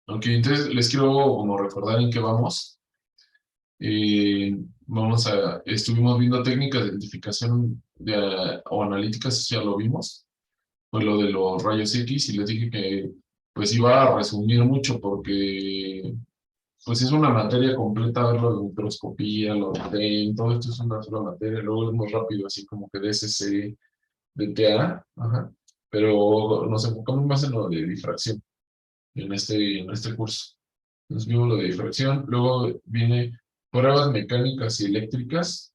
Ok, entonces les quiero como recordar en qué vamos. Estuvimos viendo técnicas de identificación o analíticas, eso ya lo vimos, fue lo de los rayos X y les dije que pues iba a resumir mucho porque pues es una materia completa ver lo de microscopía, lo de TEM, todo esto es una sola materia, luego es muy rápido, así como que DSC, DTA, ajá, pero nos enfocamos más en lo de difracción en este curso. Nos vimos lo de difracción, luego viene pruebas mecánicas y eléctricas.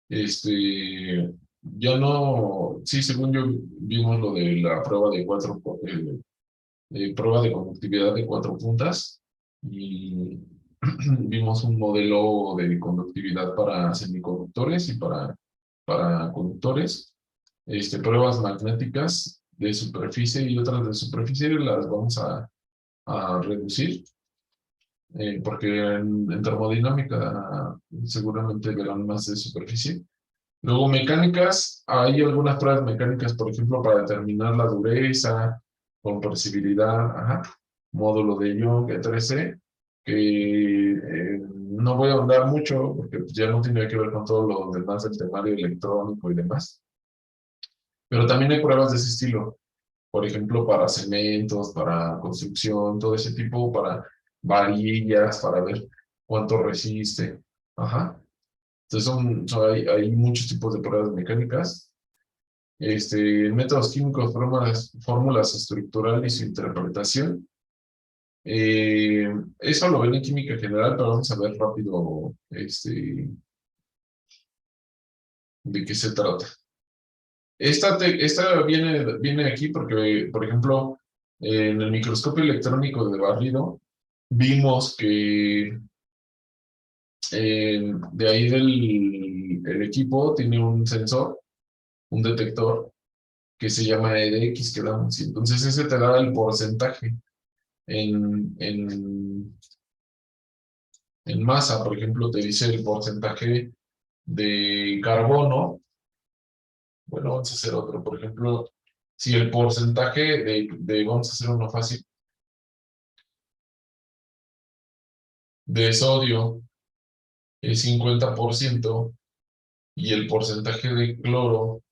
Ya no, sí, según yo vimos lo de la prueba de prueba de conductividad de 4 puntas y vimos un modelo de conductividad para semiconductores y para conductores. Pruebas magnéticas de superficie y otras de superficie las vamos a reducir porque en termodinámica seguramente verán más de superficie. Luego, mecánicas, hay algunas pruebas mecánicas, por ejemplo, para determinar la dureza, compresibilidad, ajá, módulo de Young, etc., que no voy a ahondar mucho porque pues, ya no tiene que ver con todo lo demás del temario electrónico y demás. Pero también hay pruebas de ese estilo, por ejemplo, para cementos, para construcción, todo ese tipo, para varillas, para ver cuánto resiste. Ajá. Entonces hay muchos tipos de pruebas mecánicas. Métodos químicos, fórmulas estructurales y su interpretación. Eso lo ven en química general, pero vamos a ver rápido de qué se trata. Esta viene aquí porque, por ejemplo, en el microscopio electrónico de barrido, vimos que de ahí el equipo tiene un sensor, un detector, que se llama EDX, que damos. Entonces ese te da el porcentaje en, en, en masa, por ejemplo, te dice el porcentaje de carbono. Bueno, vamos a hacer otro, por ejemplo, si el porcentaje vamos a hacer uno fácil, de sodio es 50% y el porcentaje de cloro,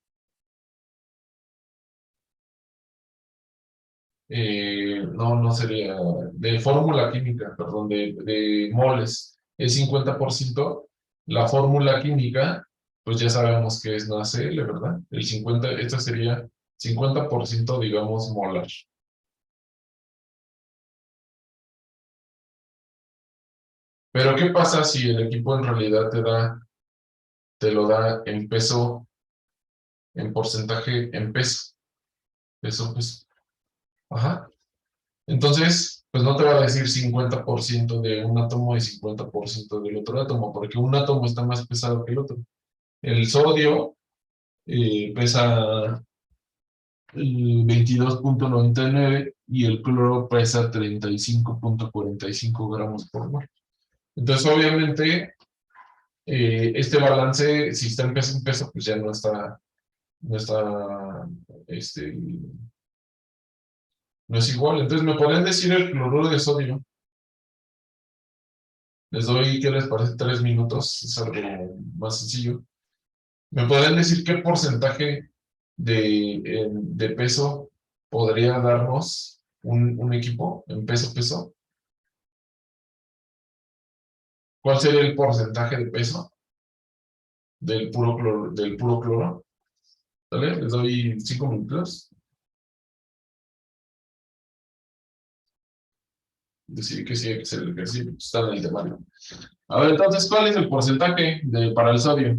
no sería, de fórmula química, perdón, de moles, es 50%, la fórmula química, pues ya sabemos que es NaCl, ¿verdad? Esta sería 50%, digamos, molar. Pero ¿qué pasa si el equipo en realidad te lo da en peso, en porcentaje, en peso? Peso, pues, ajá. Entonces, pues no te va a decir 50% de un átomo y 50% del otro átomo, porque un átomo está más pesado que el otro. El sodio pesa 22,99 y el cloro pesa 35,45 gramos por mol. Entonces, obviamente, este balance, si está en peso, pues ya no está, este, no es igual. Entonces, ¿me podrían decir el cloruro de sodio? Les doy, ¿qué les parece? 3 minutos, es algo más sencillo. ¿Me podrían decir qué porcentaje de peso podría darnos un equipo en peso? ¿Cuál sería el porcentaje de peso del puro cloro? ¿Vale? Les doy 5 minutos. Decir que sí hay que hacer el ejercicio, está en el temario. A ver, entonces, ¿cuál es el porcentaje para el sodio?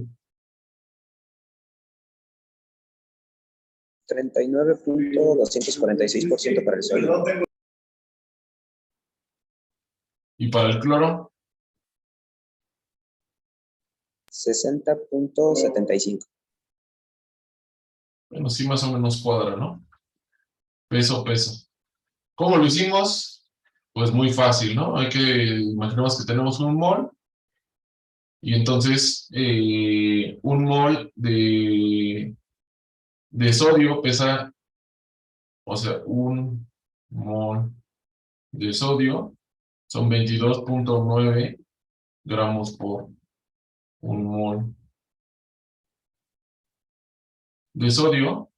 39,246% para el sodio. ¿Y para el cloro? 60,75. Bueno, sí, más o menos cuadra, ¿no? Peso. ¿Cómo lo hicimos? Pues muy fácil, ¿no? Imaginemos que tenemos un mol y entonces un mol de sodio pesa, o sea, un mol de sodio son 22.9 gramos por un mol de sodio,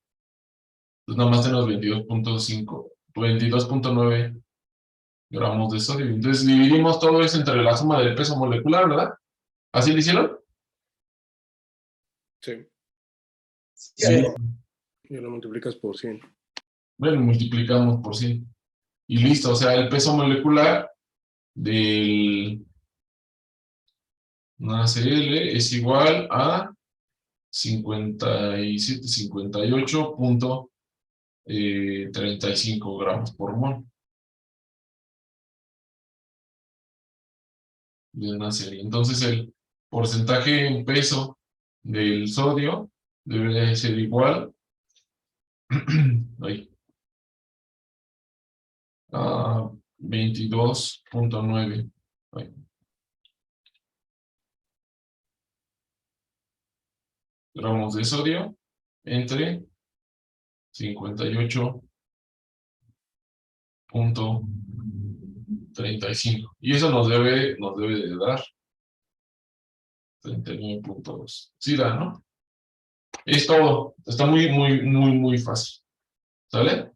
pues nada más tenemos 22.9 gramos de sodio. Entonces dividimos todo eso entre la suma del peso molecular, ¿verdad? ¿Así lo hicieron? Sí. Sí. Y lo multiplicas por 100. Bueno, multiplicamos por 100. Y listo, o sea, el peso molecular del NaCl es igual a 58.35 gramos por mol de NaCl. Entonces el porcentaje en peso del sodio debe de ser igual a 22.9 gramos de sodio entre 58.35. Y eso nos debe de dar 39.2. Sí da, ¿no? Es todo. Está muy fácil. ¿Sale?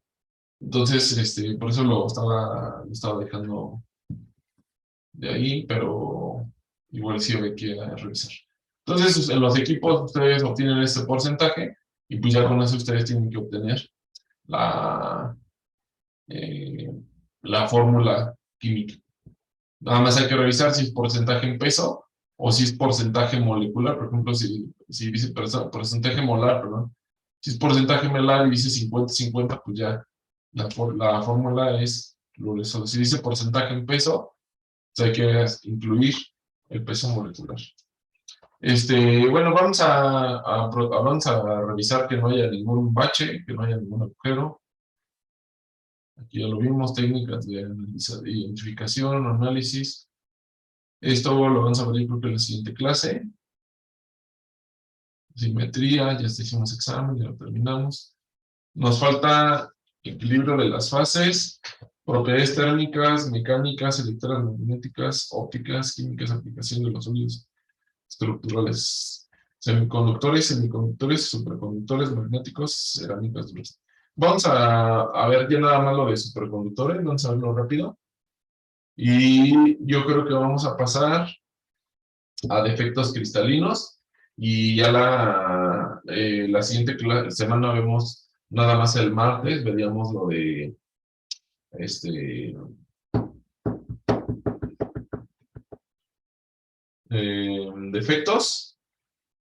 Entonces, por eso lo estaba dejando de ahí, pero igual sí hay que revisar. Entonces, en los equipos ustedes obtienen este porcentaje y pues ya con eso ustedes tienen que obtener la, eh, la fórmula química. Nada más hay que revisar si es porcentaje en peso o si es porcentaje molecular. Por ejemplo, si dice porcentaje molar, perdón. Si es porcentaje molar y dice 50-50, pues ya la fórmula es fluoresceína. Si dice porcentaje en peso, pues hay que incluir el peso molecular. Bueno, vamos a revisar que no haya ningún bache, que no haya ningún agujero. Aquí ya lo vimos, técnicas de identificación, análisis. Esto lo vamos a ver creo que en la siguiente clase. Simetría, ya hicimos examen, ya lo terminamos. Nos falta equilibrio de las fases, propiedades térmicas, mecánicas, electromagnéticas, ópticas, químicas, aplicación de los sólidos estructurales, semiconductores, superconductores, magnéticos, cerámicas duras. Vamos a ver ya nada más lo de superconductores, vamos a verlo rápido. Y yo creo que vamos a pasar a defectos cristalinos y ya la siguiente semana vemos, nada más el martes, veríamos lo de defectos,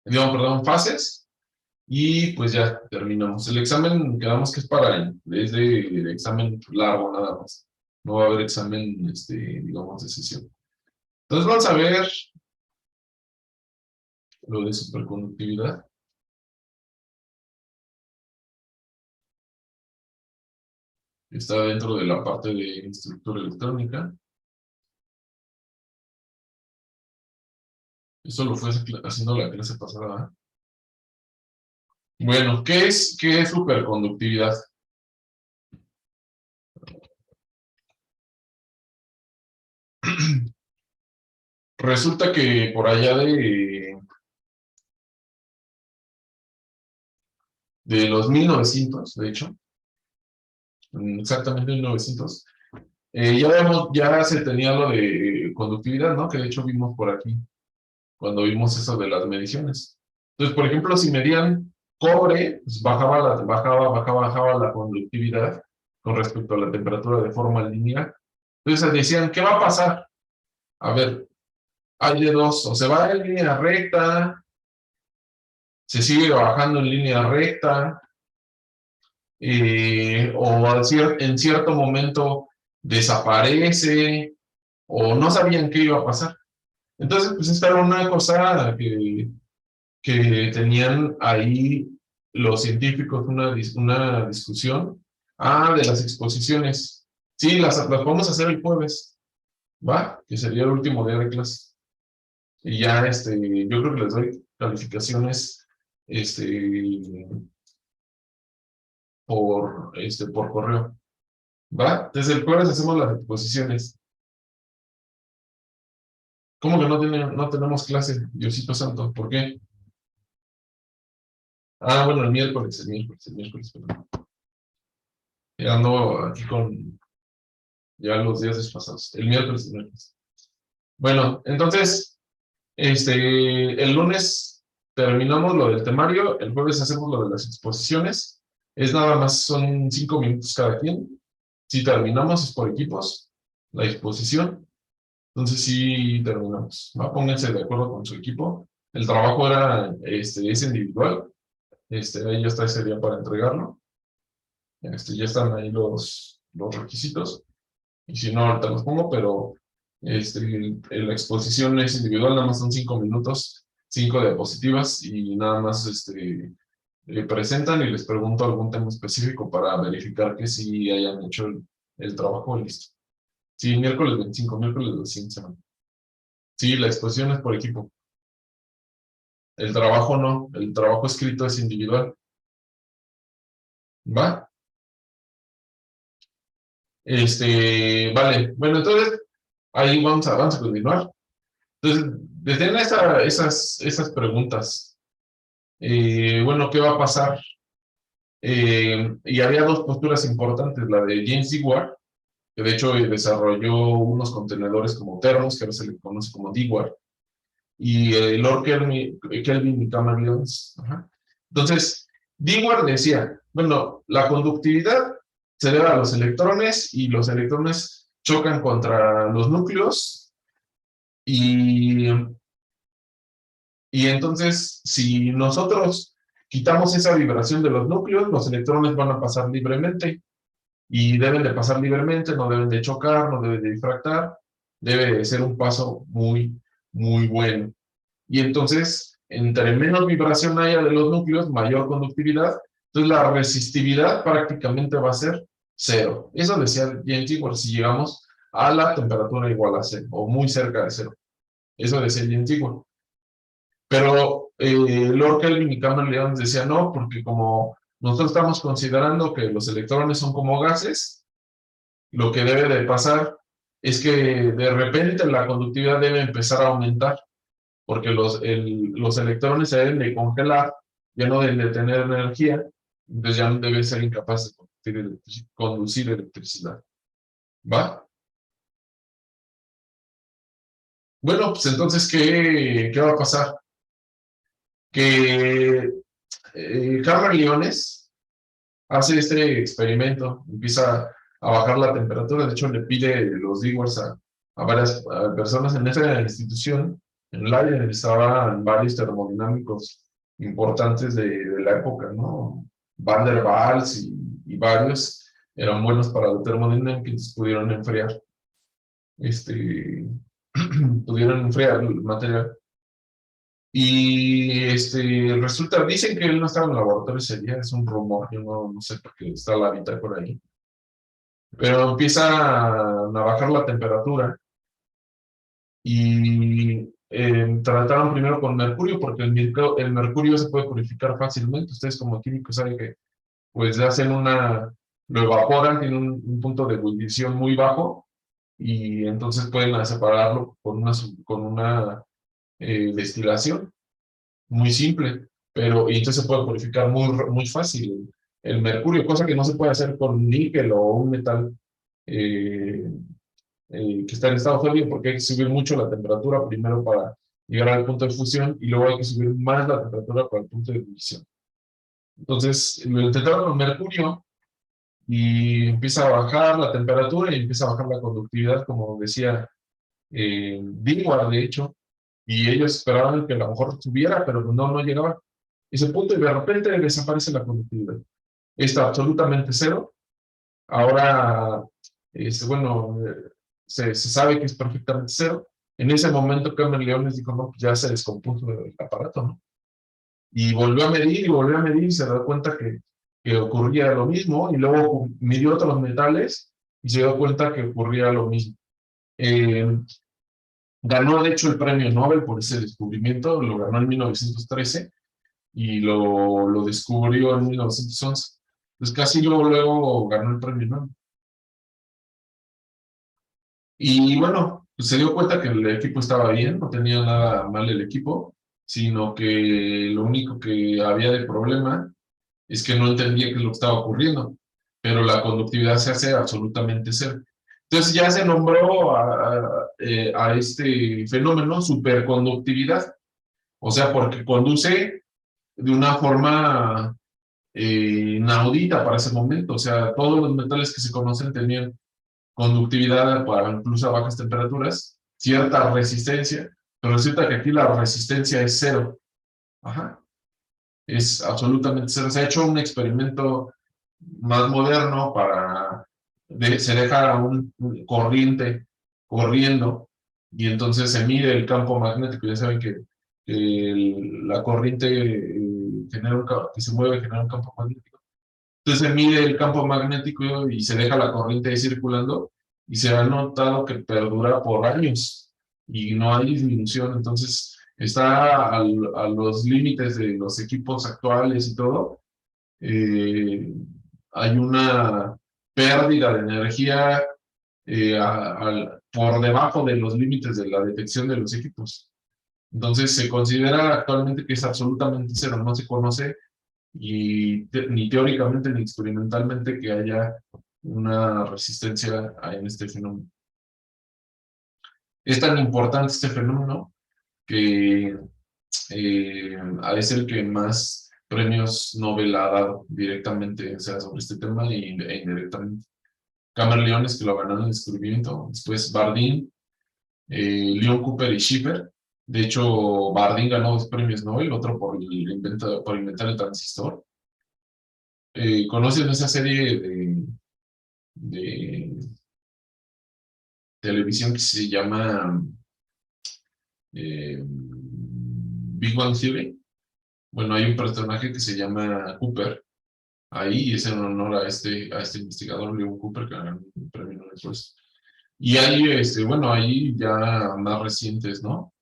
digamos, perdón, fases, y pues ya terminamos. El examen quedamos que es de examen largo nada más. No va a haber examen, digamos, de sesión. Entonces vamos a ver lo de superconductividad. Está dentro de la parte de estructura electrónica. Eso lo fue haciendo la clase pasada. Bueno, ¿qué es superconductividad? Resulta que por allá de los 1900, de hecho, exactamente 1900, ya se tenía lo de conductividad, ¿no? Que de hecho vimos por aquí, cuando vimos eso de las mediciones. Entonces, por ejemplo, si medían cobre, pues bajaba la conductividad con respecto a la temperatura de forma lineal. Entonces decían, ¿qué va a pasar? A ver, hay de dos, o se va en línea recta, se sigue bajando en línea recta, o en cierto momento desaparece, o no sabían qué iba a pasar. Entonces, pues esta era una cosa que tenían ahí los científicos, una discusión. De las exposiciones. Sí, las vamos a hacer el jueves, ¿va? Que sería el último día de clase. Y ya, yo creo que les doy calificaciones, por correo. ¿Va? Desde el jueves hacemos las exposiciones. ¿Cómo que no tenemos clase, Diosito Santo? ¿Por qué? Ah, bueno, el miércoles, perdón. Ya ando aquí con ya los días desfasados. El miércoles. Bueno, entonces, el lunes terminamos lo del temario, el jueves hacemos lo de las exposiciones. Es nada más, son 5 minutos cada quien. Si terminamos es por equipos, la exposición. Entonces sí terminamos, ¿va? Pónganse de acuerdo con su equipo. El trabajo es individual. Ahí ya está ese día para entregarlo. Ya están ahí los requisitos. Y si no, ahorita los pongo, pero la exposición es individual, nada más son 5 minutos, 5 diapositivas y nada más le presentan y les pregunto algún tema específico para verificar que sí hayan hecho el trabajo y listo. Sí, miércoles 25, miércoles de la siguiente semana. Sí, la exposición es por equipo. El trabajo no, el trabajo escrito es individual. ¿Va? Vale, bueno, entonces ahí vamos a continuar. Entonces, desde esas preguntas, bueno, ¿qué va a pasar? Y había dos posturas importantes, la de James Dewar, que de hecho desarrolló unos contenedores como termos, que ahora se le conoce como Dewar, y Lord Kelvin y Cameron Jones. Entonces, Dewar decía, bueno, la conductividad se debe a los electrones y los electrones chocan contra los núcleos y entonces, si nosotros quitamos esa vibración de los núcleos, los electrones van a pasar libremente y deben de pasar libremente, no deben de chocar, no deben de difractar, debe de ser un paso muy, muy bueno. Y entonces, entre menos vibración haya de los núcleos, mayor conductividad, entonces la resistividad prácticamente va a ser cero. Eso decía James Dewar, si llegamos a la temperatura igual a cero, o muy cerca de cero. Eso decía James Dewar. Pero Lord Kelvin y Cameron Jones decían no, porque como nosotros estamos considerando que los electrones son como gases, lo que debe de pasar es que de repente la conductividad debe empezar a aumentar, porque los electrones se deben de congelar, ya no deben de tener energía, entonces ya no deben ser incapaces de conducir electricidad. ¿Va? Bueno, pues entonces, ¿qué va a pasar? Que Cameron Leones hace este experimento, empieza a bajar la temperatura, de hecho le pide los Dewars a varias personas en esa institución, en el área estaban varios termodinámicos importantes de la época, ¿no? Van der Waals y varios eran buenos para la termodinámica, entonces pudieron enfriar, pudieron enfriar el material. Y dicen que él no estaba en el laboratorio ese día, es un rumor, yo no sé por qué está la bitácora ahí. Pero empieza a bajar la temperatura y trataron primero con mercurio, porque el mercurio se puede purificar fácilmente. Ustedes como químicos saben que pues lo evaporan, tiene un punto de ebullición muy bajo y entonces pueden separarlo con una destilación muy simple, y entonces se puede purificar muy fácil el mercurio, cosa que no se puede hacer con níquel o un metal eh, que está en estado sólido, porque hay que subir mucho la temperatura primero para llegar al punto de fusión y luego hay que subir más la temperatura para el punto de ebullición. Entonces lo intentaron con mercurio y empieza a bajar la temperatura y empieza a bajar la conductividad, como decía Dewar, de hecho, y ellos esperaban que a lo mejor subiera, pero no llegaba a ese punto y de repente desaparece la conductividad. Está absolutamente cero. Ahora, bueno, se sabe que es perfectamente cero. En ese momento Cameron Leones dijo, no, pues ya se descompuso el aparato, ¿no? Y volvió a medir y volvió a medir y se dio cuenta que ocurría lo mismo y luego midió otros metales y se dio cuenta que ocurría lo mismo. Ganó, de hecho, el premio Nobel por ese descubrimiento, lo ganó en 1913 y lo descubrió en 1911. Entonces, casi luego ganó el premio Nobel. Y bueno, pues se dio cuenta que el equipo estaba bien, no tenía nada mal el equipo, sino que lo único que había de problema es que no entendía qué es lo que estaba ocurriendo, pero la conductividad se hace absolutamente cero. Entonces ya se nombró a este fenómeno superconductividad, o sea, porque conduce de una forma inaudita para ese momento, o sea, todos los metales que se conocen tenían conductividad para incluso a bajas temperaturas, cierta resistencia, pero resulta que aquí la resistencia es cero. Ajá. Es absolutamente cero. Se ha hecho un experimento más moderno se deja un corriente corriendo y entonces se mide el campo magnético. Ya saben que la corriente que se mueve genera un campo magnético. Entonces se mide el campo magnético y se deja la corriente ahí circulando y se ha notado que perdura por años y no hay disminución. Entonces está a los límites de los equipos actuales y todo. eh, Hay una pérdida de energía por debajo de los límites de la detección de los equipos. Entonces se considera actualmente que es absolutamente cero, no se conoce ni teóricamente ni experimentalmente que haya una resistencia en este fenómeno. Es tan importante este fenómeno que es el que más premios Nobel ha dado directamente, o sea, sobre este tema e indirectamente. Camerleones, que lo ganó en el descubrimiento, después Bardeen, Leon Cooper y Schiffer. De hecho, Bardeen ganó 2 premios Nobel, otro por inventar el transistor. ¿Conocen esa serie de televisión que se llama Big Bang Theory? Bueno, hay un personaje que se llama Cooper ahí y es en honor a este investigador, Leon Cooper, que ganó un premio Nobel por eso. Y hay, bueno, ahí ya más recientes, ¿no?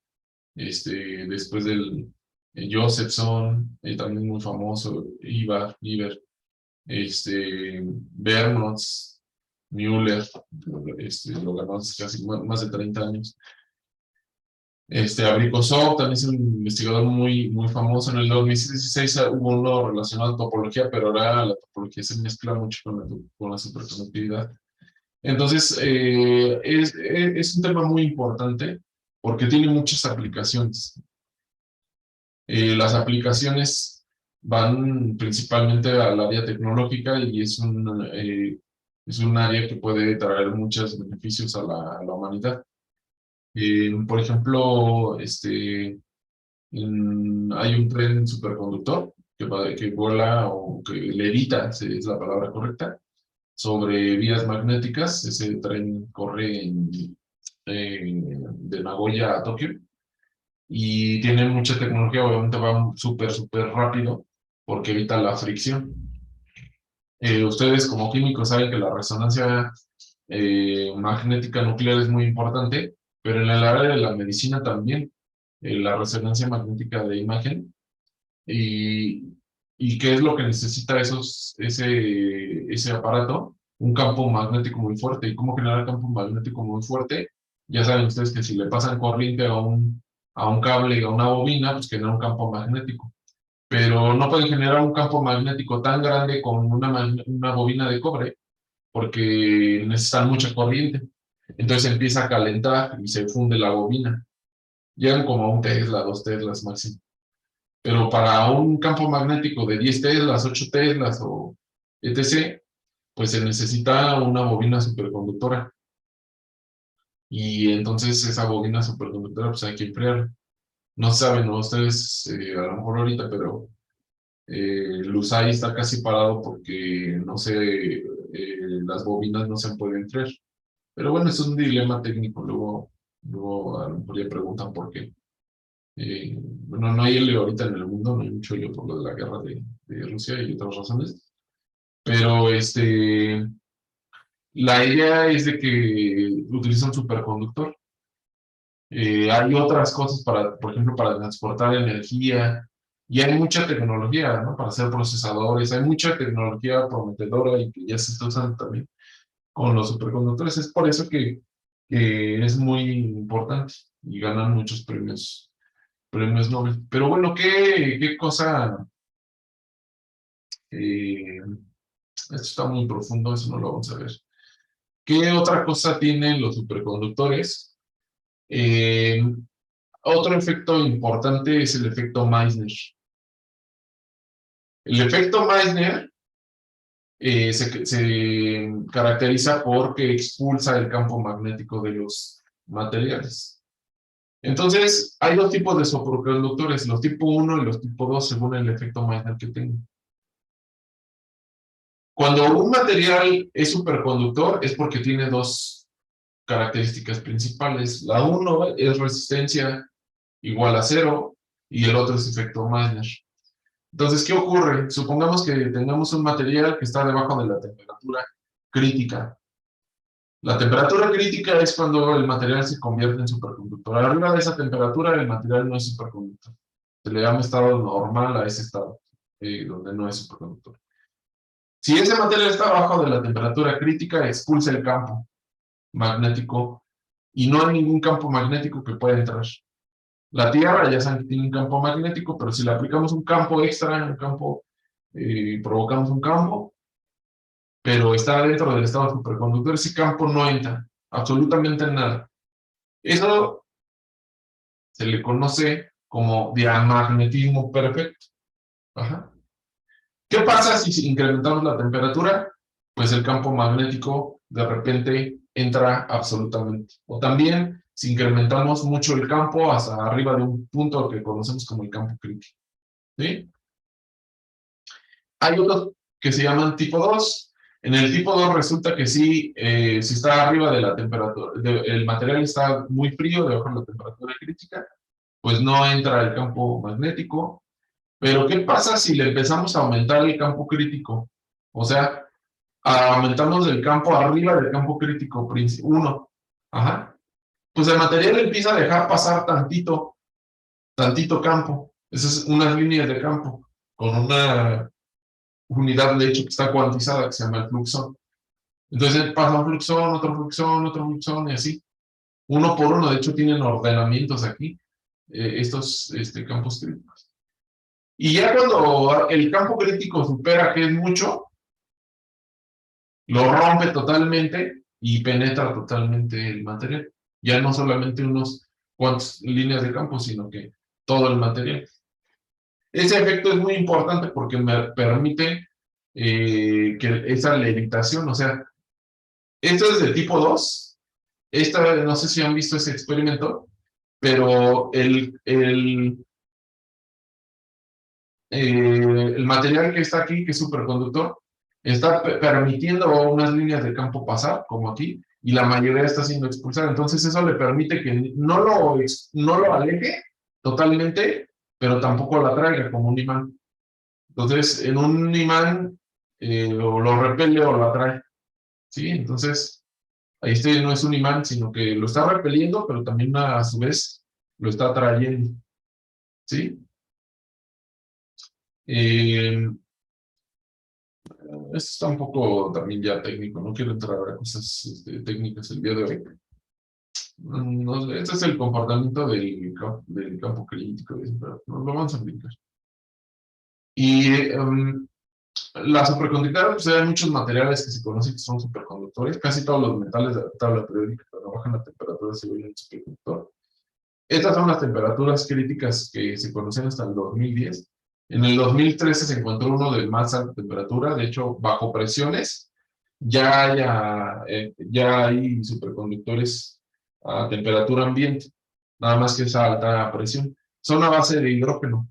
Después del Josephson, también muy famoso, Iber, Bernots, Müller, lo ganó hace casi más de 30 años. Abrikosov también es un investigador muy famoso. En el 2016 hubo uno relacionado a topología, pero ahora la topología se mezcla mucho con la superconductividad. Entonces, es un tema muy importante porque tiene muchas aplicaciones. Las aplicaciones van principalmente al área tecnológica y es un área que puede traer muchos beneficios a la humanidad. Por ejemplo, hay un tren superconductor que vuela o que levita, es la palabra correcta, sobre vías magnéticas. Ese tren corre de Nagoya a Tokio y tiene mucha tecnología, obviamente va súper rápido porque evita la fricción. Ustedes como químicos saben que la resonancia magnética nuclear es muy importante, pero en el área de la medicina también, la resonancia magnética de imagen. ¿Y qué es lo que necesita ese aparato? Un campo magnético muy fuerte. ¿Y cómo generar campo magnético muy fuerte? Ya saben ustedes que si le pasan corriente a un cable, a una bobina, pues genera un campo magnético. Pero no pueden generar un campo magnético tan grande con una bobina de cobre, porque necesitan mucha corriente. Entonces empieza a calentar y se funde la bobina. Llegan como a 1 Tesla, 2 Teslas máximo. Pero para un campo magnético de 10 teslas, 8 teslas o etc., pues se necesita una bobina superconductora. Y entonces esa bobina superconductora pues hay que enfriar. No saben, ¿no? Ustedes a lo mejor ahorita, pero Lusay está casi parado porque no sé, las bobinas no se pueden enfriar. Pero bueno, es un dilema técnico. Luego a lo mejor ya preguntan por qué. Bueno, no hay helio ahorita en el mundo, no hay mucho helio por lo de la guerra de Rusia y otras razones, pero la idea es de que utiliza un superconductor. Hay otras cosas por ejemplo, para transportar energía, y hay mucha tecnología, ¿no? Para hacer procesadores, hay mucha tecnología prometedora y que ya se está usando también con los superconductores. Es por eso que que es muy importante y ganan muchos premios Nobel. Pero bueno, ¿qué cosa? Esto está muy profundo, eso no lo vamos a ver. ¿Qué otra cosa tienen los superconductores? Eh, Otro efecto importante es el efecto Meissner. El efecto Meissner se caracteriza porque expulsa el campo magnético de los materiales. Entonces, hay dos tipos de superconductores, los tipo 1 y los tipo 2, según el efecto Meissner que tengan. Cuando un material es superconductor es porque tiene dos características principales. La uno es resistencia igual a 0 y el otro es efecto Meissner. Entonces, ¿qué ocurre? Supongamos que tengamos un material que está debajo de la temperatura crítica. La temperatura crítica es cuando el material se convierte en superconductor. Arriba de esa temperatura el material no es superconductor. Se le llama estado normal a ese estado, donde no es superconductor. Si ese material está abajo de la temperatura crítica, expulsa el campo magnético y no hay ningún campo magnético que pueda entrar. La Tierra ya saben que tiene un campo magnético, pero si le aplicamos un campo extra, provocamos un campo, pero está dentro del estado superconductor, ese campo no entra absolutamente en nada. Eso se le conoce como diamagnetismo perfecto. Ajá. ¿Qué pasa si incrementamos la temperatura? Pues el campo magnético de repente entra absolutamente. O también si incrementamos mucho el campo hasta arriba de un punto que conocemos como el campo crítico. ¿Sí? Hay otros que se llaman tipo 2. En el tipo 2 resulta que sí, si está arriba de la temperatura, el material está muy frío, debajo de la temperatura crítica, pues no entra el campo magnético. Pero ¿qué pasa si le empezamos a aumentar el campo crítico? O sea, aumentamos el campo arriba del campo crítico 1. Ajá. Pues el material empieza a dejar pasar tantito campo. Esas son unas líneas de campo con una unidad de hecho que está cuantizada que se llama el fluxón. Entonces pasa un fluxón, otro fluxón, otro fluxón y así. Uno por uno, de hecho tienen ordenamientos aquí, estos campos críticos. Y ya cuando el campo crítico supera que es mucho, lo rompe totalmente y penetra totalmente el material. Ya no solamente unos cuantas líneas de campo, sino que todo el material. Ese efecto es muy importante porque me permite que esa levitación, o sea, esto es de tipo 2. No sé si han visto ese experimento, pero el material que está aquí, que es superconductor, está permitiendo unas líneas de campo pasar, como aquí, y la mayoría está siendo expulsada. Entonces eso le permite que no lo aleje totalmente, pero tampoco la traiga como un imán. Entonces, en un imán o lo repele o lo atrae. ¿Sí? Entonces, ahí no es un imán, sino que lo está repeliendo, pero también a su vez lo está atrayendo. ¿Sí? Esto está un poco también ya técnico, no quiero entrar a cosas técnicas el día de hoy. No, este es el comportamiento del campo crítico, pero no lo vamos a brincar. Y la superconductividad, pues hay muchos materiales que se conocen que son superconductores, casi todos los metales de la tabla periódica cuando bajan la temperatura se vuelven superconductor. Estas son las temperaturas críticas que se conocen hasta el 2010. En el 2013 se encontró uno de más alta temperatura, de hecho, bajo presiones, ya hay superconductores a temperatura ambiente, nada más que esa alta presión. Son a base de hidrógeno,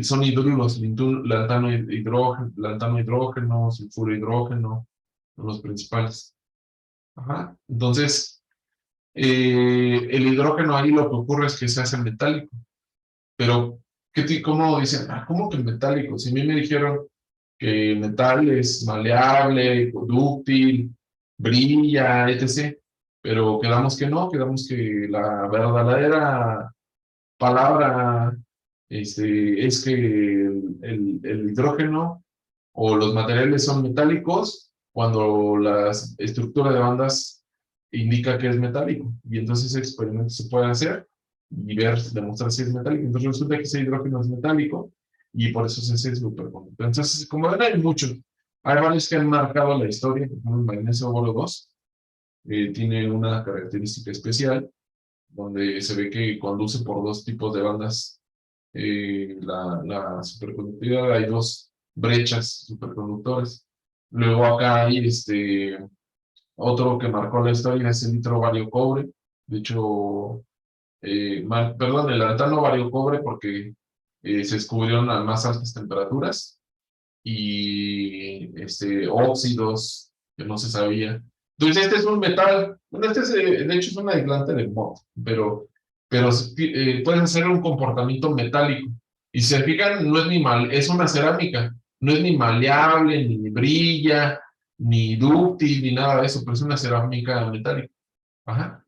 son hidruros, lantano hidrógeno, sulfuro hidrógeno, son los principales. Ajá. Entonces, el hidrógeno ahí lo que ocurre es que se hace metálico. Pero, ¿cómo dicen? ¿Cómo que metálico? Si a mí me dijeron que metal es maleable, dúctil, brilla, etc. Pero quedamos que no, quedamos que la verdadera palabra es que el hidrógeno o los materiales son metálicos cuando la estructura de bandas indica que es metálico. Y entonces ese experimento se puede hacer y ver, demostrar si es metálico. Entonces resulta que ese hidrógeno es metálico y por eso ese es superconductor. Entonces, como ven, hay muchos. Hay varios que han marcado la historia. Por ejemplo, el magnesio boro 2 tiene una característica especial donde se ve que conduce por dos tipos de bandas la superconductividad. Hay dos brechas superconductores. Luego acá hay otro que marcó la historia, es el litro bario cobre. De hecho, perdón, el antano bario cobre porque se descubrieron a más altas temperaturas y óxidos que no se sabía. Entonces, este es un metal, bueno, de hecho es un aislante de moho, pero puede hacer un comportamiento metálico. Y si se fijan, no es ni mal, es una cerámica, no es ni maleable, ni brilla, ni dúctil, ni nada de eso, pero es una cerámica metálica. Ajá.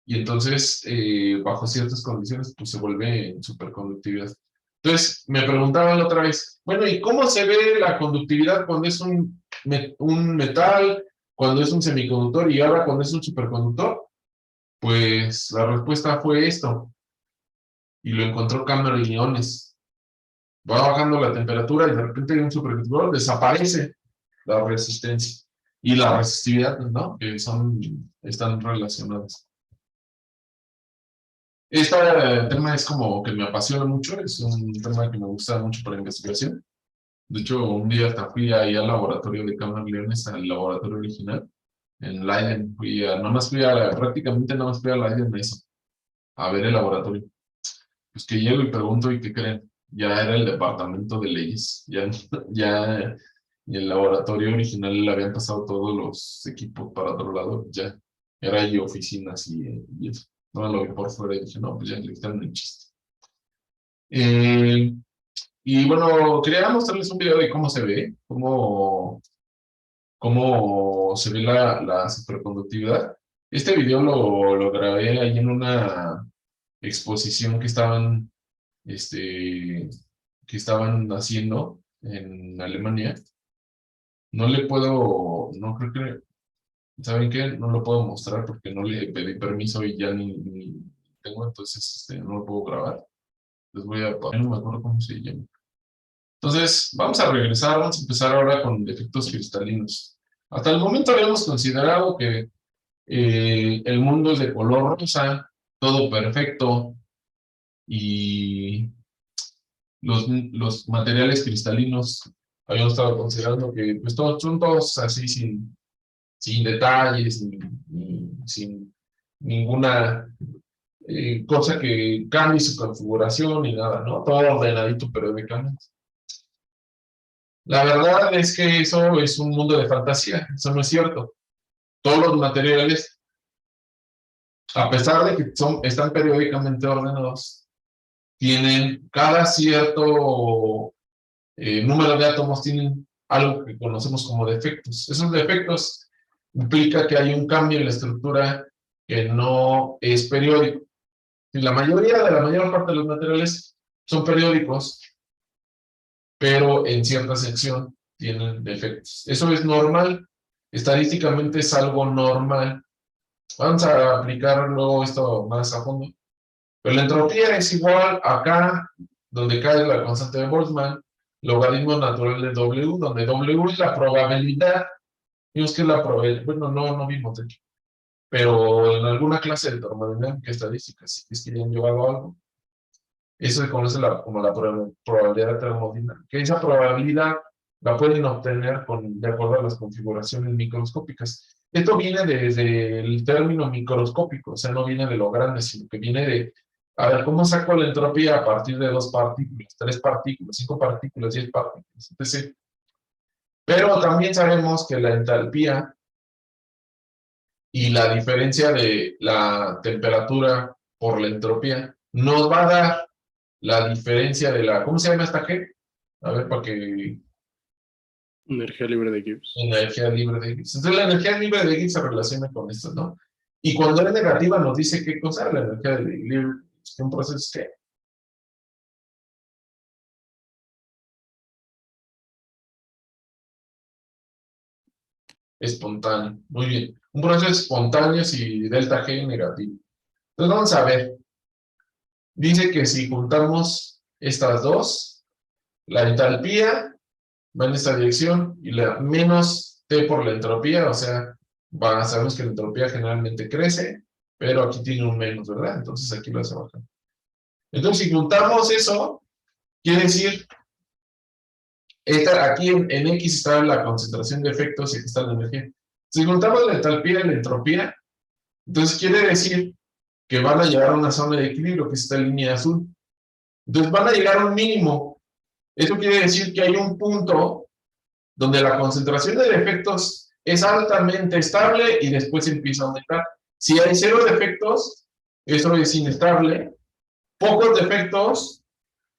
Y entonces, bajo ciertas condiciones, pues se vuelve superconductividad. Entonces, me preguntaban la otra vez, bueno, ¿y cómo se ve la conductividad cuando es un metal, cuando es un semiconductor y ahora cuando es un superconductor? Pues la respuesta fue esto, y lo encontró Cameron Iones. Va bajando la temperatura y de repente en un superconductor desaparece la resistencia y la resistividad, ¿no? Que están relacionadas. Este tema es como que me apasiona mucho, es un tema que me gusta mucho para investigación. De hecho, un día hasta fui ahí al laboratorio de Cameron Leones, al laboratorio original, en Leiden. Prácticamente nada más fui a Leiden a eso, a ver el laboratorio. Pues que llego y pregunto, ¿y qué creen? Ya era el departamento de leyes, ya, y el laboratorio original le habían pasado todos los equipos para otro lado, ya, era ahí oficinas y eso. No lo vi por fuera y dije, no, pues ya le quitaron el chiste. Y bueno, quería mostrarles un video de cómo se ve, cómo se ve la superconductividad. Este video lo grabé ahí en una exposición que estaban haciendo en Alemania. No le puedo, no creo que, ¿saben qué? No lo puedo mostrar porque no le pedí permiso y ya ni tengo, entonces no lo puedo grabar. Les voy a poner, no me acuerdo cómo se llama. Entonces, vamos a regresar, vamos a empezar ahora con defectos cristalinos. Hasta el momento habíamos considerado que el mundo es de color rosa, todo perfecto, y los materiales cristalinos habíamos estado considerando que pues, son todos así sin detalles, sin ninguna cosa que cambie su configuración ni nada, ¿no? Todo ordenadito periódicamente. La verdad es que eso es un mundo de fantasía, eso no es cierto. Todos los materiales, a pesar de que están periódicamente ordenados, tienen cada cierto número de átomos, tienen algo que conocemos como defectos. Esos defectos implica que hay un cambio en la estructura que no es periódico. Y la mayor parte de los materiales son periódicos, pero en cierta sección tienen defectos. Eso es normal, estadísticamente es algo normal. Vamos a aplicarlo esto más a fondo. Pero la entropía es igual acá, donde cae la constante de Boltzmann, logaritmo natural de W, donde W es la probabilidad. Vimos que es la probabilidad, bueno, no vimos de hecho, pero en alguna clase de termodinámica estadística, si es que ya han llevado algo, eso se conoce como la probabilidad termodinámica. Esa probabilidad la pueden obtener de acuerdo a las configuraciones microscópicas. Esto viene desde el término microscópico, o sea, no viene de lo grande, sino que viene de, a ver, ¿cómo saco la entropía a partir de 2 partículas, 3 partículas, 5 partículas, 10 partículas, etc.? Pero también sabemos que la entalpía y la diferencia de la temperatura por la entropía nos va a dar la diferencia de ¿cómo se llama esta G? A ver, para que... Energía libre de Gibbs. Energía libre de Gibbs. Entonces la energía libre de Gibbs se relaciona con esto, ¿no? Y cuando es negativa nos dice qué cosa, la energía libre de Gibbs, que un proceso es qué. espontáneo. Muy bien. Un proceso espontáneo si delta G negativo. Entonces vamos a ver. Dice que si juntamos estas dos, la entalpía va en esta dirección y la menos T por la entropía, o sea, sabemos que la entropía generalmente crece, pero aquí tiene un menos, ¿verdad? Entonces aquí lo hace bajar. Entonces si juntamos eso, quiere decir, aquí en X está la concentración de efectos y aquí está la energía. Si juntamos la entalpía y la entropía, entonces quiere decir que van a llegar a una zona de equilibrio, que es esta línea azul. Entonces van a llegar a un mínimo. Eso quiere decir que hay un punto donde la concentración de defectos es altamente estable y después empieza a aumentar. Si hay 0 defectos, eso es inestable. Pocos defectos,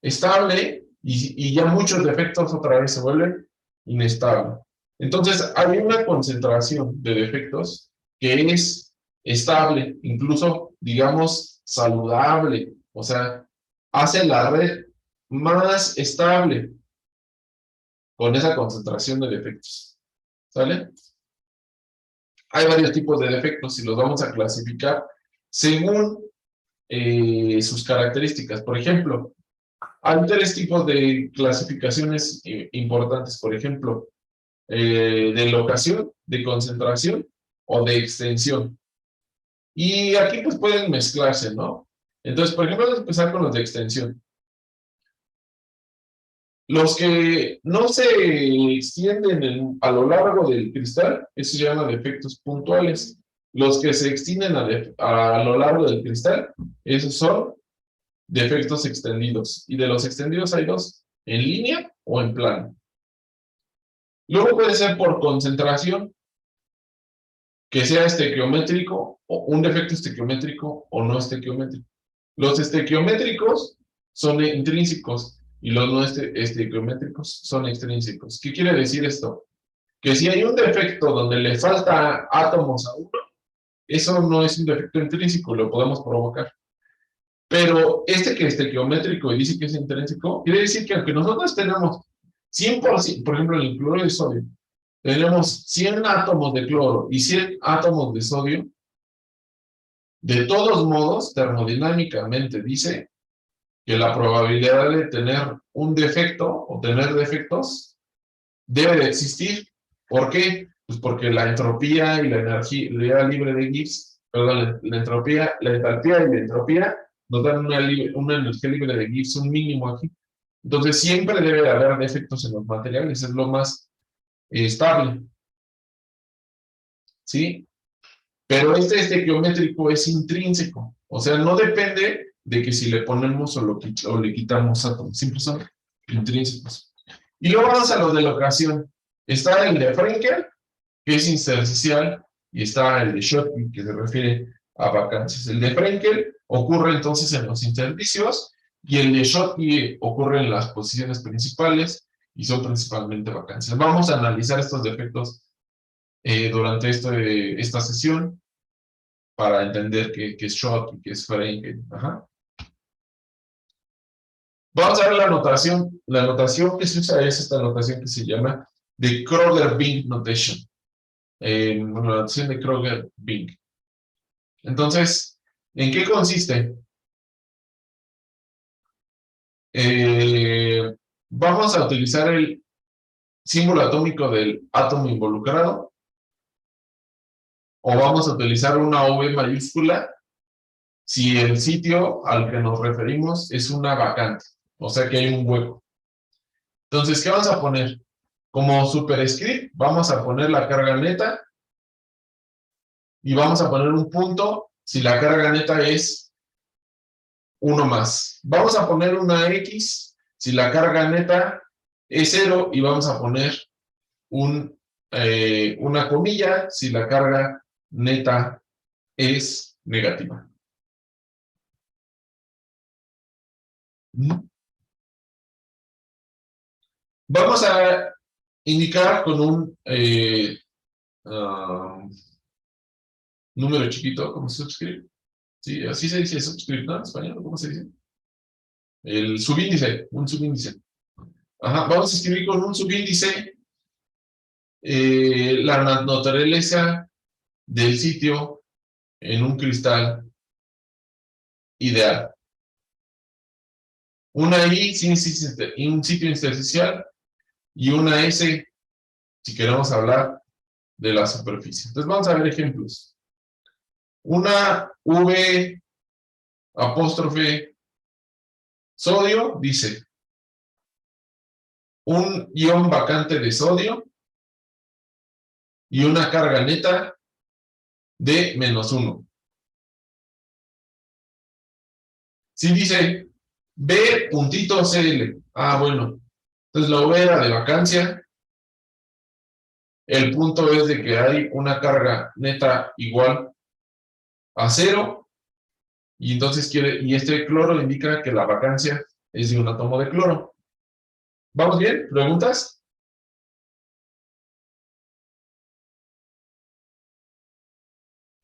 estable, y ya muchos defectos otra vez se vuelven inestable. Entonces, hay una concentración de defectos que es estable, incluso, digamos, saludable. O sea, hace la red más estable con esa concentración de defectos. ¿Sale? Hay varios tipos de defectos y los vamos a clasificar según sus características. Por ejemplo, hay 3 tipos de clasificaciones importantes. Por ejemplo, de locación, de concentración o de extensión. Y aquí pues pueden mezclarse, ¿no? Entonces, por ejemplo, vamos a empezar con los de extensión. Los que no se extienden a lo largo del cristal, eso se llama defectos puntuales. Los que se extienden a lo largo del cristal, esos son defectos extendidos. Y de los extendidos hay 2, en línea o en plano. Luego puede ser por concentración, que sea estequiométrico, o un defecto estequiométrico o no estequiométrico. Los estequiométricos son intrínsecos y los no estequiométricos son extrínsecos. ¿Qué quiere decir esto? Que si hay un defecto donde le falta átomos a uno, eso no es un defecto intrínseco, lo podemos provocar. Pero que es estequiométrico y dice que es intrínseco, quiere decir que aunque nosotros tenemos 100%, por ejemplo, el cloro de sodio, tenemos 100 átomos de cloro y 100 átomos de sodio, de todos modos, termodinámicamente dice que la probabilidad de tener un defecto o tener defectos debe de existir. ¿Por qué? Pues porque la entropía y la energía libre de Gibbs, perdón, la entropía, la entalpía y la entropía nos dan una energía libre de Gibbs, un mínimo aquí. Entonces siempre debe de haber defectos en los materiales, es lo más estable. ¿Sí? Pero estequiométrico es intrínseco, o sea, no depende de que si le ponemos o le quitamos átomos, siempre son intrínsecos. Y luego vamos a los de locación. Está el de Frenkel, que es intersticial, y está el de Schottky, que se refiere a vacancias. El de Frenkel ocurre entonces en los intersticios, y el de Schottky ocurre en las posiciones principales, y son principalmente vacancias. Vamos a analizar estos defectos durante esta sesión, para entender qué es Schottky y qué es Frenkel. Ajá. Vamos a ver la notación. La notación que se usa es esta notación que se llama de Kroger-Bing notation. La notación de Kroger-Bing. Entonces, ¿en qué consiste? Vamos a utilizar el símbolo atómico del átomo involucrado, o vamos a utilizar una V mayúscula si el sitio al que nos referimos es una vacante, o sea que hay un hueco. Entonces, ¿qué vamos a poner? Como superscript, vamos a poner la carga neta y vamos a poner un punto si la carga neta es 1 más. Vamos a poner una X si la carga neta es 0 y vamos a poner una comilla si la carga neta es negativa. Vamos a indicar con un número chiquito como subscript. Sí, así se dice subscript, ¿no? En español, ¿cómo se dice? El subíndice, un subíndice. Ajá, vamos a escribir con un subíndice la naturaleza del sitio en un cristal ideal. Una I sin un sitio intersticial y una S si queremos hablar de la superficie. Entonces vamos a ver ejemplos. Una V apóstrofe sodio dice un ion vacante de sodio y una carga neta de -1. Si dice B puntito CL, bueno, entonces la V era de vacancia, el punto es de que hay una carga neta igual a 0, y entonces y este cloro indica que la vacancia es de un átomo de cloro. ¿Vamos bien? ¿Preguntas?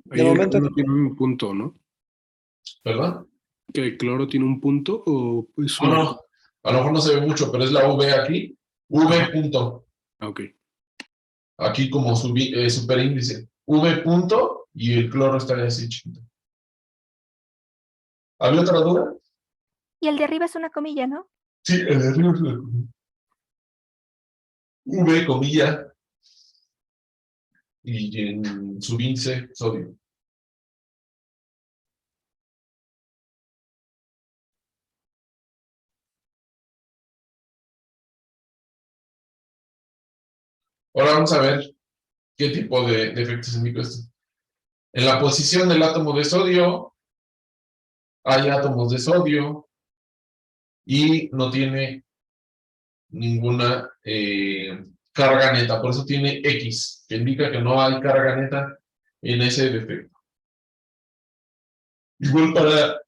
Ahí De el momento, cloro tiene un punto, ¿no? ¿Perdón? ¿Que el cloro tiene un punto o es No, una... no, a lo mejor no se ve mucho, pero es la V aquí, V Ajá. punto, Ok. aquí como superíndice, V punto, y el cloro está así chiquito. ¿Había otra duda? Y el de arriba es una comilla, ¿no? Sí, el de arriba es la comilla. V, comilla, y en subíndice, sodio. Ahora vamos a ver qué tipo de efectos indica esto. En la posición del átomo de sodio, hay átomos de sodio y no tiene ninguna carga neta, por eso tiene X, que indica que no hay carga neta en ese defecto. Igual para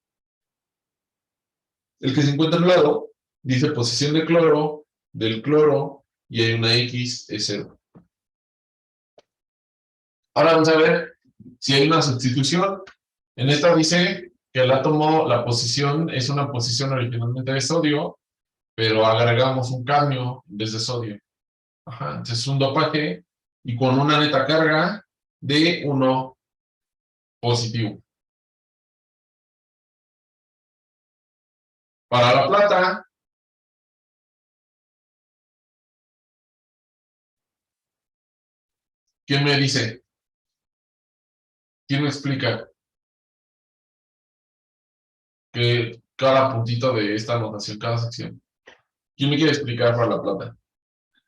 el que se encuentra al lado, dice posición de cloro, del cloro, y hay una X, es 0. Ahora vamos a ver si hay una sustitución. En esta dice que el átomo, la posición es una posición originalmente de sodio, pero agregamos un cadmio desde sodio. Ajá, entonces es un dopaje y con una neta carga de 1 positivo. Para la plata, ¿quién me dice? ¿Quién me explica que cada puntito de esta anotación, cada sección? ¿Quién me quiere explicar para la plata?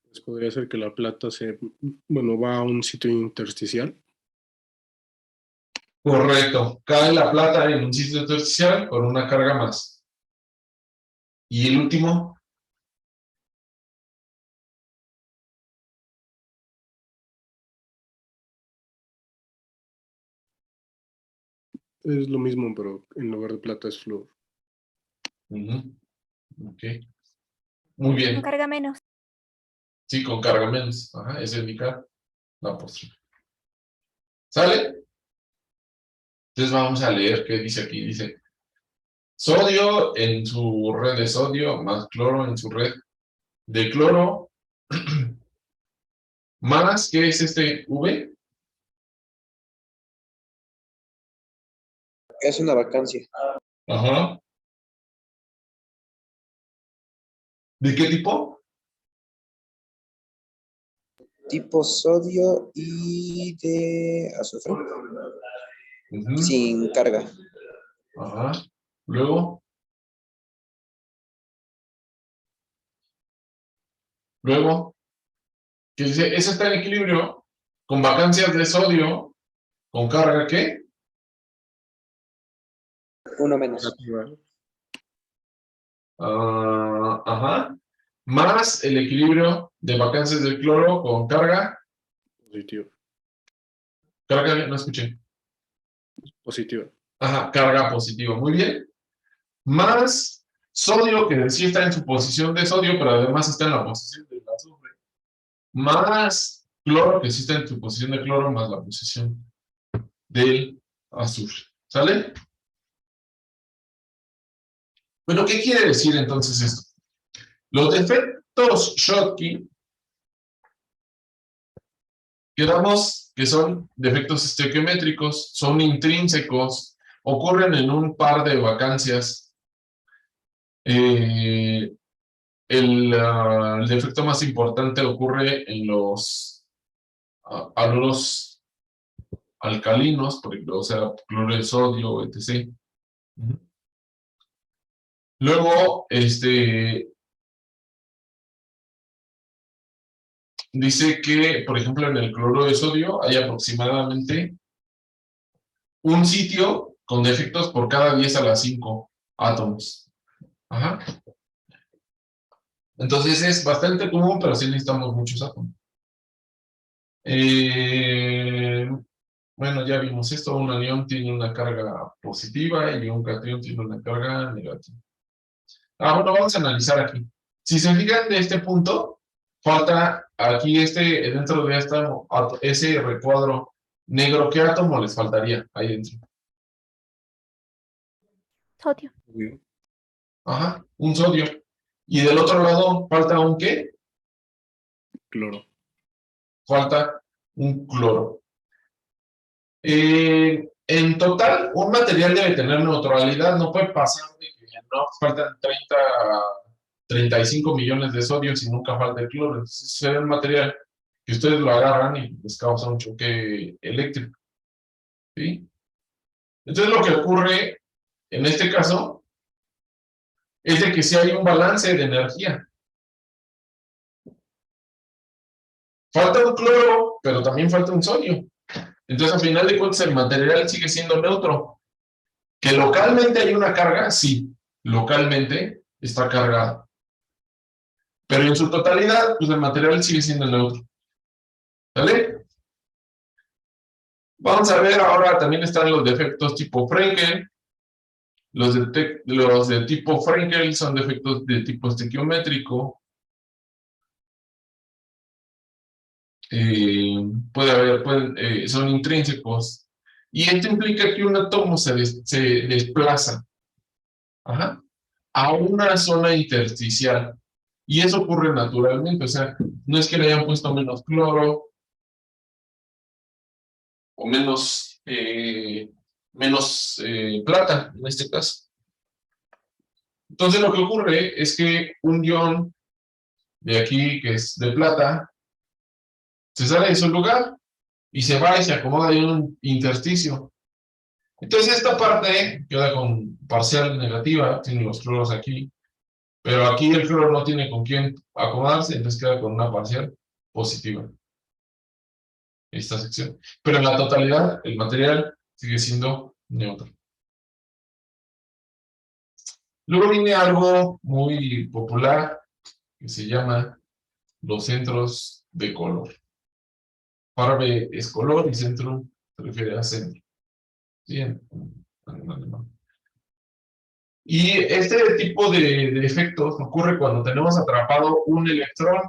Pues podría ser que la plata bueno, va a un sitio intersticial. Correcto, cae la plata en un sitio intersticial con una carga más. Y el último, Es lo mismo, pero en lugar de plata es flúor. ok, muy bien. Con carga menos. Sí, con carga menos. Ajá, eso indica la postura. ¿Sale? Entonces vamos a leer qué dice aquí. Dice, sodio en su red de sodio más cloro en su red de cloro más, ¿qué es este V? es una vacancia. Ajá. ¿De qué tipo? Tipo sodio y de azufre. Sin carga. Ajá. Luego, que dice, ese está en equilibrio con vacancias de sodio, con carga, ¿qué? Uno menos. Ajá. Más el equilibrio de vacancias del cloro con carga. Positivo. Carga, no escuché. Positiva. Ajá, carga positiva. Muy bien. Más sodio, que sí está en su posición de sodio, pero además está en la posición del azufre. Más cloro, que sí está en su posición de cloro, más la posición del azufre. ¿Sale? Bueno, ¿qué quiere decir entonces esto? Los defectos Schottky Quedamos que son defectos estequiométricos, son intrínsecos, ocurren en un par de vacancias. El defecto más importante ocurre en los haluros alcalinos, por ejemplo, o sea, cloruro de sodio, etc. Luego, dice que, por ejemplo, en el cloruro de sodio hay aproximadamente un sitio con defectos por cada 10 a la 5 átomos. Ajá. Entonces es bastante común, pero sí necesitamos muchos átomos. Bueno, ya vimos esto, un anión tiene una carga positiva y un cation tiene una carga negativa. Bueno, vamos a analizar aquí. Si se fijan de este punto, falta aquí dentro de ese recuadro negro, ¿qué átomo les faltaría ahí dentro? Sodio. Ajá, un sodio. Y del otro lado, ¿falta un qué? Cloro. Falta un cloro. En total, un material debe tener neutralidad, no puede pasar de que no faltan 35 millones de sodios y nunca falta el cloro. Entonces, es un material que ustedes lo agarran y les causa un choque eléctrico. ¿Sí? Entonces, lo que ocurre en este caso es de que si hay un balance de energía. Falta un cloro, pero también falta un sodio. Entonces, al final de cuentas, el material sigue siendo neutro. ¿Que localmente hay una carga? Sí, localmente está cargado. Pero en su totalidad, pues el material sigue siendo neutro. ¿Vale? Vamos a ver ahora, también están los defectos tipo Frenkel. Los de tipo Frenkel son defectos de tipo estequiométrico. Son intrínsecos. Y esto implica que un átomo se desplaza a una zona intersticial. Y eso ocurre naturalmente. O sea, no es que le hayan puesto menos cloro o menos plata, en este caso. Entonces lo que ocurre es que un ion de aquí, que es de plata, se sale de su lugar y se va y se acomoda en un intersticio. Entonces esta parte queda con parcial negativa, tiene los cloros aquí, pero aquí el cloro no tiene con quién acomodarse, entonces queda con una parcial positiva. Esta sección. Pero en la totalidad, el material sigue siendo neutro. Luego viene algo muy popular que se llama los centros de color. Farbe es color y centro se refiere a centro. ¿Sí? En alemán. Y este tipo de efectos ocurre cuando tenemos atrapado un electrón.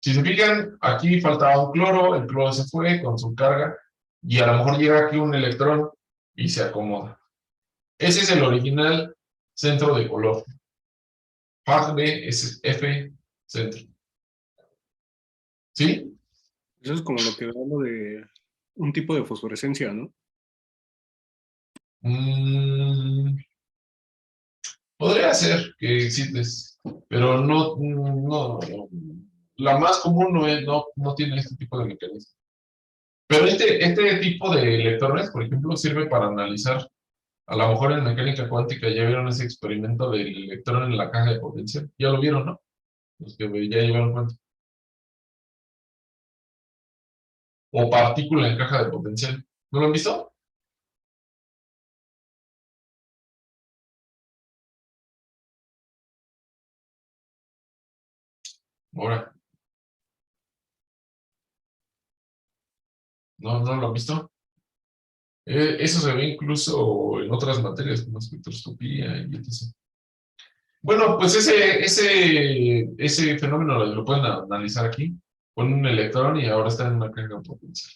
Si se fijan, aquí faltaba un cloro, el cloro se fue con su carga, y a lo mejor llega aquí un electrón y se acomoda. Ese es el original centro de color. Farbe es F, centro. ¿Sí? Eso es como lo que hablo de un tipo de fosforescencia, ¿no? Podría ser que existes, pero no, la más común no tiene este tipo de mecanismo. Pero este tipo de electrones, por ejemplo, sirve para analizar, a lo mejor en mecánica cuántica ya vieron ese experimento del electrón en la caja de potencial. Ya lo vieron, ¿no? Los que ya llevaron cuenta. O partícula en caja de potencial. ¿No lo han visto? Ahora. ¿No lo han visto? Eso se ve incluso en otras materias como espectroscopía y etc. Bueno, pues ese fenómeno lo pueden analizar aquí con un electrón y ahora está en una carga potencial.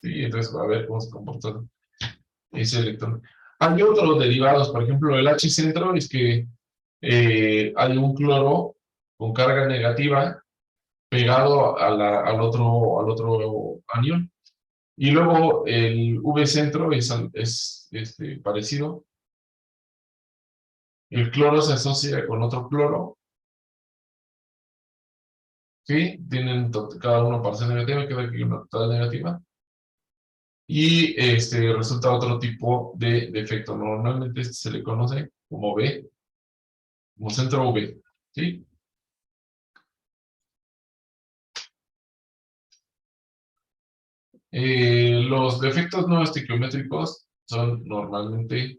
¿Sí? Entonces va a ver cómo se comporta ese electrón. Hay otros derivados, por ejemplo, el H centro es que hay un cloro con carga negativa pegado al otro anión. Y luego el V centro es parecido. El cloro se asocia con otro cloro. ¿Sí? Tienen cada uno parcial negativa, queda aquí una total negativa. Y resulta otro tipo de defecto. Normalmente se le conoce como B, como centro V. ¿Sí? Los defectos no estequiométricos son normalmente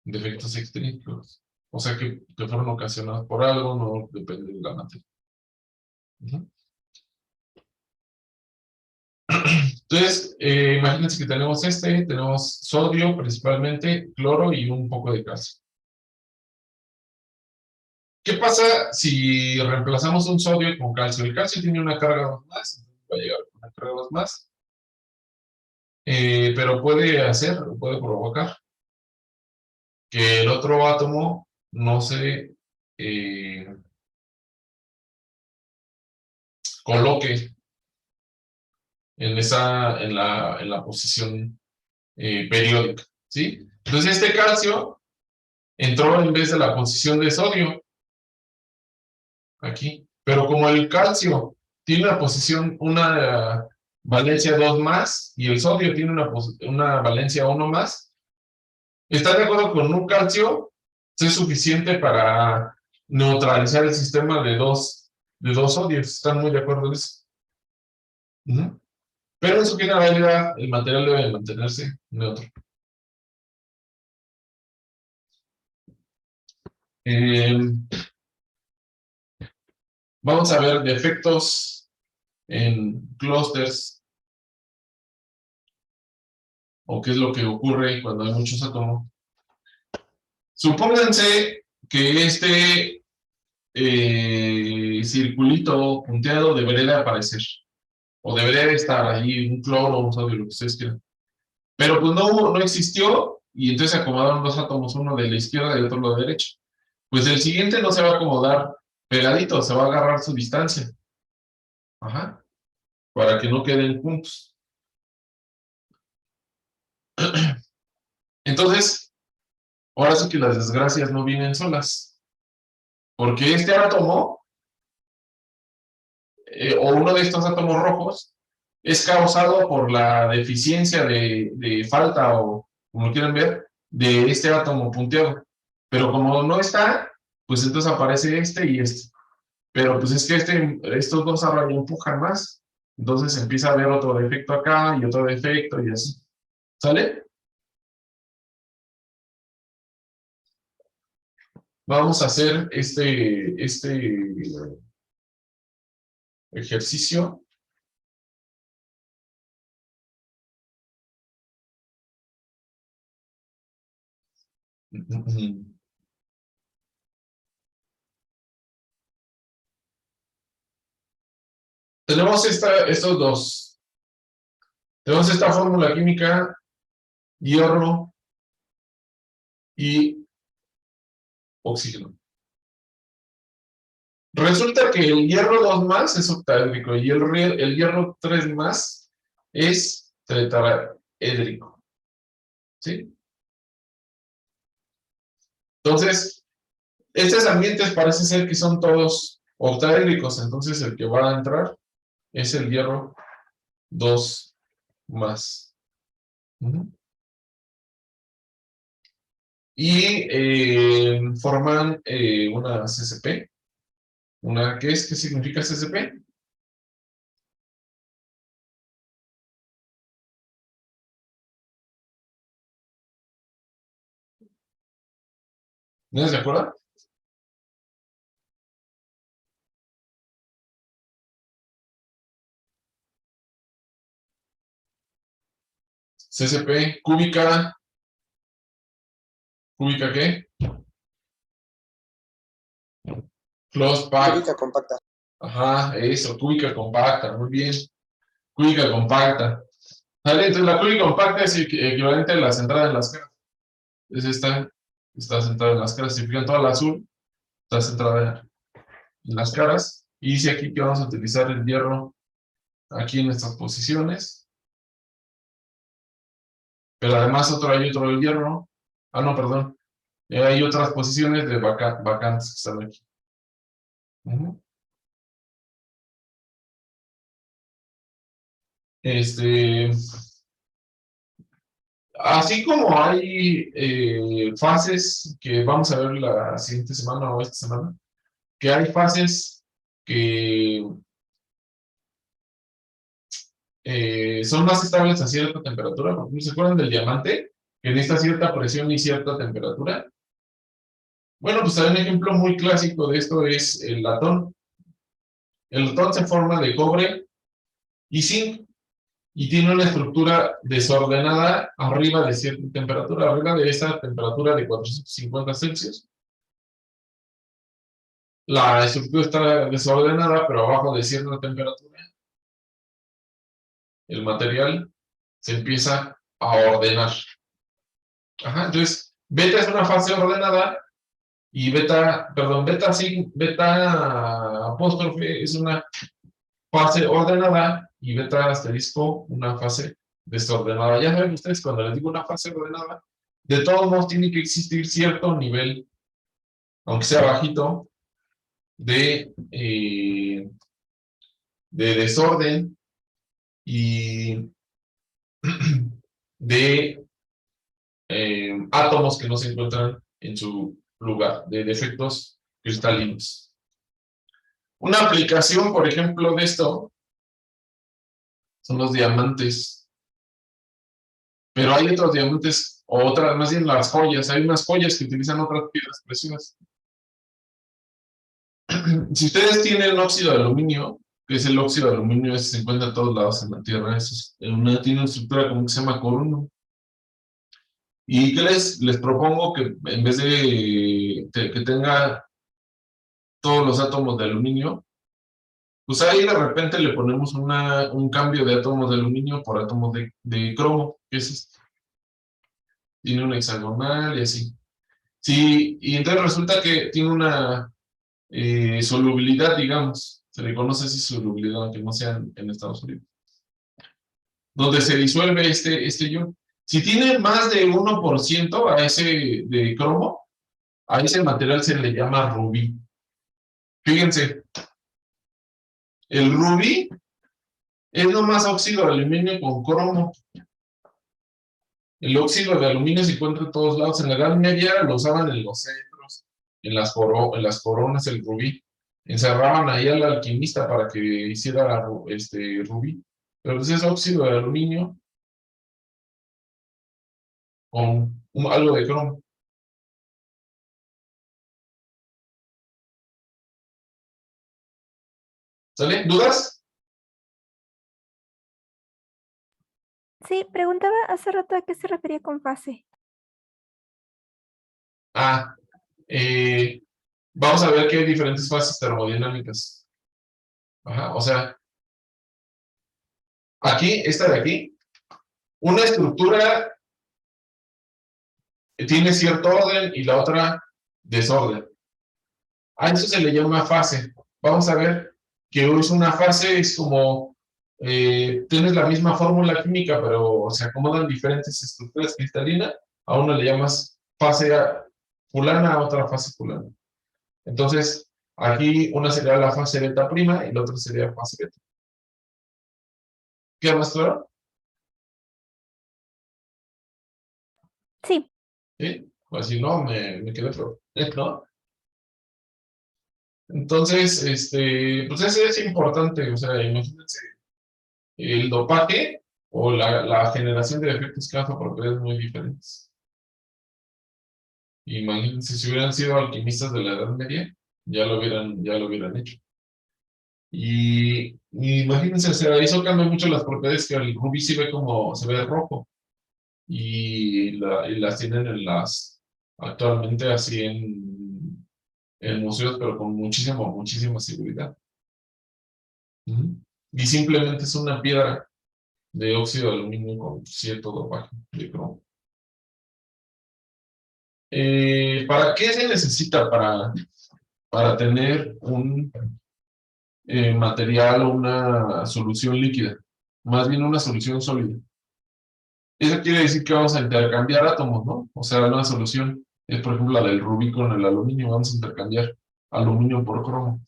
defectos extrínsecos. O sea que fueron ocasionados por algo, no depende de la materia. Entonces, imagínense que tenemos sodio principalmente, cloro y un poco de calcio. ¿Qué pasa si reemplazamos un sodio con calcio? El calcio tiene una carga 2 más, va a llegar con una carga 2 más, pero puede provocar que el otro átomo no se coloque en la posición periódica, ¿sí? Entonces este calcio entró en vez de la posición de sodio, aquí, pero como el calcio tiene una valencia 2 más, y el sodio tiene una valencia 1 más, ¿están de acuerdo con un calcio? Es suficiente para neutralizar el sistema de dos sodios. ¿Están muy de acuerdo en eso? Pero en su generalidad, el material debe mantenerse neutro. Vamos a ver defectos en clústeres, o qué es lo que ocurre cuando hay muchos átomos. Supónganse que este circulito punteado debería de aparecer, o debería de estar ahí un cloro, un sodio, lo que ustedes quieran. Pero pues no existió, y entonces se acomodaron dos átomos, uno de la izquierda y otro de la derecha. Pues el siguiente no se va a acomodar pegadito, se va a agarrar su distancia. Ajá. Para que no queden juntos. Entonces, ahora sí que las desgracias no vienen solas. Porque este átomo, o uno de estos átomos rojos, es causado por la deficiencia de falta, o como quieran ver, de este átomo punteado. Pero como no está, pues entonces aparece este y este. Pero pues es que estos dos ahora empujan más. Entonces empieza a haber otro defecto acá y otro defecto y así. ¿Sale? Vamos a hacer este ejercicio. Tenemos estos dos. Tenemos esta fórmula química, hierro y oxígeno. Resulta que el hierro 2 más es octaédrico y el hierro 3 más es tetraédrico. ¿Sí? Entonces, estos ambientes parece ser que son todos octaédricos, entonces el que va a entrar es el hierro 2 más. Y forman una CCP. ¿Qué significa CCP? ¿No se acuerdan? CCP, cúbica. ¿Cúbica qué? Close pack. Cúbica compacta. Ajá, eso, cúbica compacta, muy bien. Cúbica compacta. ¿Vale? Entonces la cúbica compacta es equivalente a la centrada en las caras. Es está centrada en las caras. Si fijan toda la azul, está centrada en las caras. Y dice aquí que vamos a utilizar el hierro aquí en estas posiciones. Pero además hay otro del hierro. Ah, no, perdón. Hay otras posiciones de vacantes que están aquí. Ujú. Así como hay fases que vamos a ver la siguiente semana o esta semana, que hay fases que son más estables a cierta temperatura. Por ejemplo, ¿se acuerdan del diamante? Que necesita cierta presión y cierta temperatura. Bueno, pues un ejemplo muy clásico de esto es el latón. El latón se forma de cobre y zinc y tiene una estructura desordenada arriba de cierta temperatura, arriba de esa temperatura de 450 Celsius. La estructura está desordenada, pero abajo de cierta temperatura, el material se empieza a ordenar. Ajá, entonces, beta es una fase ordenada y beta apóstrofe es una fase ordenada y beta asterisco una fase desordenada. Ya saben ustedes, cuando les digo una fase ordenada, de todos modos tiene que existir cierto nivel, aunque sea bajito, de desorden y de átomos que no se encuentran en su lugar, de defectos cristalinos. Una aplicación, por ejemplo, de esto son los diamantes. Pero hay otros diamantes, o otras, más bien las joyas. Hay unas joyas que utilizan otras piedras preciosas. Si ustedes tienen óxido de aluminio, que es el óxido de aluminio, ese se encuentra en todos lados en la Tierra, tiene una estructura como que se llama coruno. ¿Y qué les propongo? Que en vez de que tenga todos los átomos de aluminio, pues ahí de repente le ponemos un cambio de átomos de aluminio por átomos de cromo, que tiene un hexagonal y así. Sí, y entonces resulta que tiene una solubilidad, digamos, se le conoce así solubilidad, aunque no sea en Estados Unidos, donde se disuelve este ion. Si tiene más de 1% a ese de cromo, a ese material se le llama rubí. Fíjense, el rubí es nomás óxido de aluminio con cromo. El óxido de aluminio se encuentra en todos lados. En la Edad Media lo usaban en los centros, en las coronas, el rubí. Encerraban ahí al alquimista para que hiciera rubí. Pero pues es óxido de aluminio con algo de cromo. ¿Sale? ¿Dudas? Sí, preguntaba hace rato a qué se refería con fase. Ah, vamos a ver que hay diferentes fases termodinámicas. Ajá, o sea, aquí, esta de aquí, una estructura tiene cierto orden y la otra desorden. A eso se le llama fase. Vamos a ver que es una fase, es como tienes la misma fórmula química, pero se acomodan diferentes estructuras cristalinas. A una le llamas fase fulana, a otra fase fulana. Entonces, aquí una sería la fase beta prima y la otra sería fase beta. ¿Queda más claro? Sí, ¿Sí? Pues si no, me quedé peor, ¿no? Entonces, pues ese es importante, o sea, imagínense, el dopaje o la generación de efectos causa propiedades muy diferentes. Imagínense, si hubieran sido alquimistas de la Edad Media, ya lo hubieran hecho. Y imagínense, o sea, eso cambia mucho las propiedades, que el rubí se ve rojo, y las tienen actualmente así en museos, pero con muchísima seguridad. Y simplemente es una piedra de óxido de aluminio con cierto dopaje de cromo. ¿Para qué se necesita para tener material o una solución líquida, más bien una solución sólida. Eso quiere decir que vamos a intercambiar átomos, ¿no? O sea, una solución es, por ejemplo, la del rubí con el aluminio, vamos a intercambiar aluminio por cromo.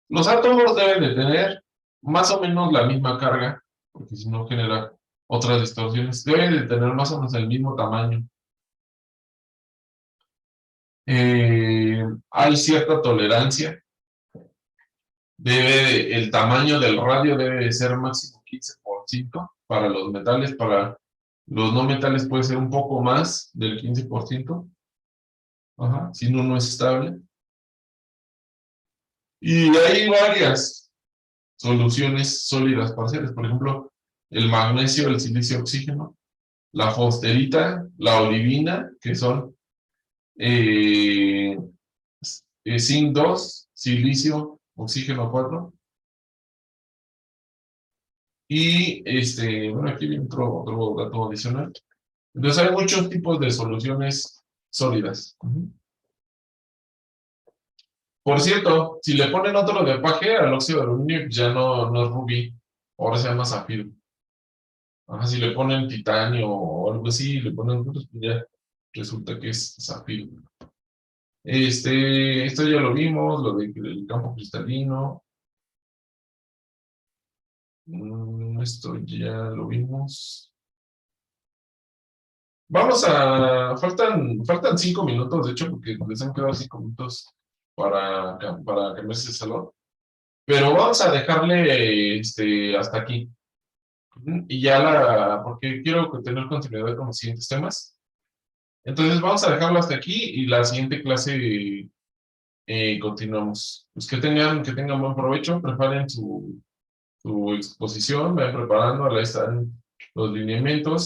Los átomos deben de tener más o menos la misma carga, porque si no genera otras distorsiones. Deben de tener más o menos el mismo tamaño. Hay cierta tolerancia. El tamaño del radio debe de ser máximo 15% para los metales. Para los no metales puede ser un poco más del 15%. Ajá, si no, no es estable. Y hay varias soluciones sólidas parciales. Por ejemplo, el magnesio, el silicio, oxígeno, la fosferita, la olivina, que son zinc 2, silicio, oxígeno 4. Y bueno, aquí viene otro dato adicional. Entonces hay muchos tipos de soluciones sólidas. Por cierto, si le ponen otro dopaje al óxido de aluminio, ya no es rubí, ahora se llama zafiro. Ajá, si le ponen titanio o algo así, le ponen otros, pues ya resulta que es zafiro. Esto ya lo vimos, lo del campo cristalino. Esto ya lo vimos. Faltan 5 minutos, de hecho, porque les han quedado 5 minutos para cambiarse de salón. Pero vamos a dejarle hasta aquí. Y ya porque quiero tener continuidad con los siguientes temas. Entonces vamos a dejarlo hasta aquí y la siguiente clase continuamos. Pues que tengan buen provecho, preparen su exposición, vayan preparando, ahí están los lineamientos.